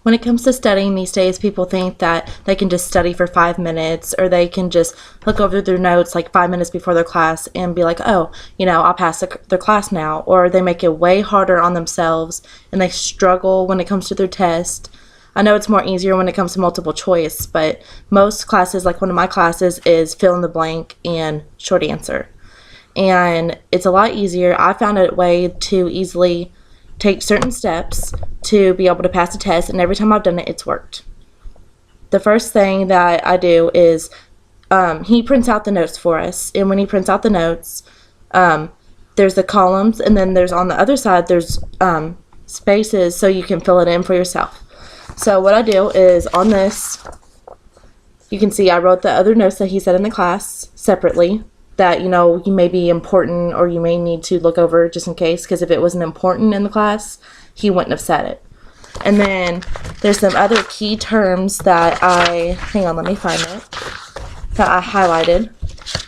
When it comes to studying these days, people think that they can just study for 5 minutes or they can just look over their notes like 5 minutes before their class and be like, oh, I'll pass their class now. Or they make it way harder on themselves and they struggle when it comes to their test. I know it's more easier when it comes to multiple choice, but most classes, like one of my classes, is fill in the blank and short answer. And it's a lot easier. I found a way to easily take certain steps to be able to pass the test, and every time I've done it, it's worked. The first thing that I do is he prints out the notes for us, and when he prints out the notes, there's the columns, and then there's on the other side there's spaces so you can fill it in for yourself. So what I do is on this, you can see I wrote the other notes that he said in the class separately that you may be important or you may need to look over just in case, because if it wasn't important in the class, he wouldn't have said it. And then there's some other key terms that hang on, let me find it, that I highlighted.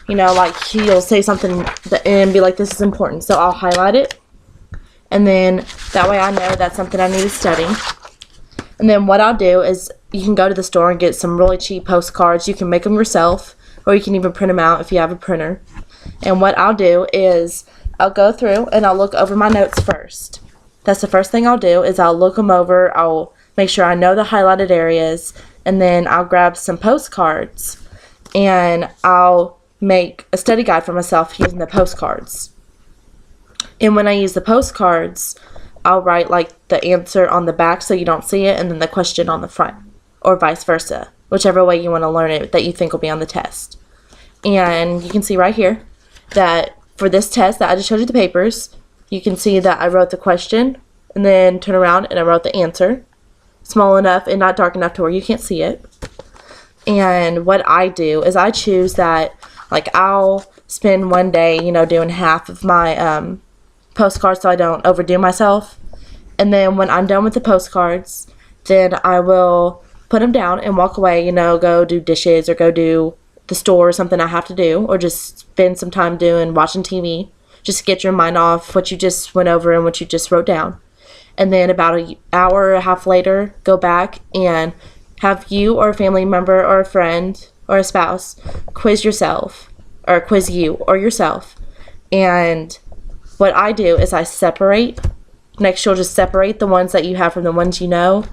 Like he'll say something and be like, this is important, so I'll highlight it, and then that way I know that's something I need to study. And then what I'll do is you can go to the store and get some really cheap postcards. You can make them yourself, or you can even print them out if you have a printer. And what I'll do is I'll go through and I'll look over my notes first. That's the first thing I'll do is I'll look them over. I'll make sure I know the highlighted areas, and then I'll grab some postcards and I'll make a study guide for myself using the postcards. And when I use the postcards, I'll write like the answer on the back so you don't see it, and then the question on the front, or vice versa, whichever way you want to learn it that you think will be on the test. And you can see right here that for this test that I just showed you the papers, you can see that I wrote the question and then turn around and I wrote the answer, small enough and not dark enough to where you can't see it. And what I do is I choose that, like, I'll spend one day, doing half of my postcards so I don't overdo myself. And then when I'm done with the postcards, then I will put them down and walk away, go do dishes or go do the store or something I have to do, or just spend some time watching TV, just to get your mind off what you just went over and what you just wrote down. And then about an hour and a half later, go back and have you or a family member or a friend or a spouse quiz yourself, or quiz you or yourself. And what I do is I separate. Next, you'll just separate the ones that you have from the ones you know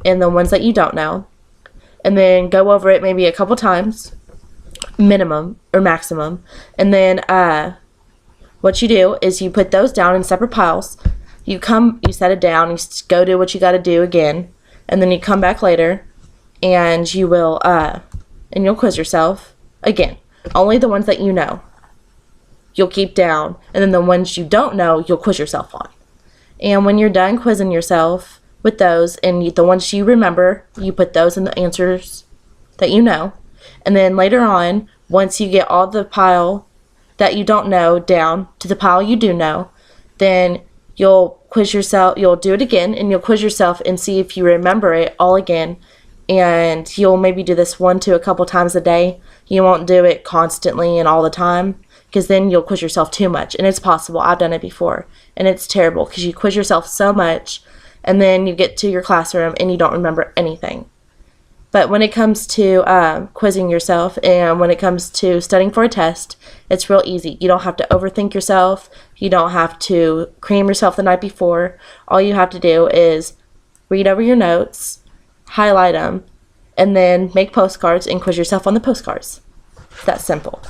and the ones that you don't know. And then go over it maybe a couple times, minimum or maximum. And then what you do is you put those down in separate piles. You set it down, you go do what you got to do again, and then you come back later and you will and you'll quiz yourself again. Only the ones that you know you'll keep down, and then the ones you don't know you'll quiz yourself on. And when you're done quizzing yourself with those, and the ones you remember, you put those in the answers that you know. And then later on, once you get all the pile that you don't know down to the pile you do know, then you'll quiz yourself. You'll do it again, and you'll quiz yourself and see if you remember it all again. And you'll maybe do this one to a couple times a day. You won't do it constantly and all the time, because then you'll quiz yourself too much. And it's possible. I've done it before, and it's terrible because you quiz yourself so much, and then you get to your classroom and you don't remember anything. But when it comes to quizzing yourself and when it comes to studying for a test, it's real easy. You don't have to overthink yourself. You don't have to cram yourself the night before. All you have to do is read over your notes, highlight them, and then make postcards and quiz yourself on the postcards. It's that simple.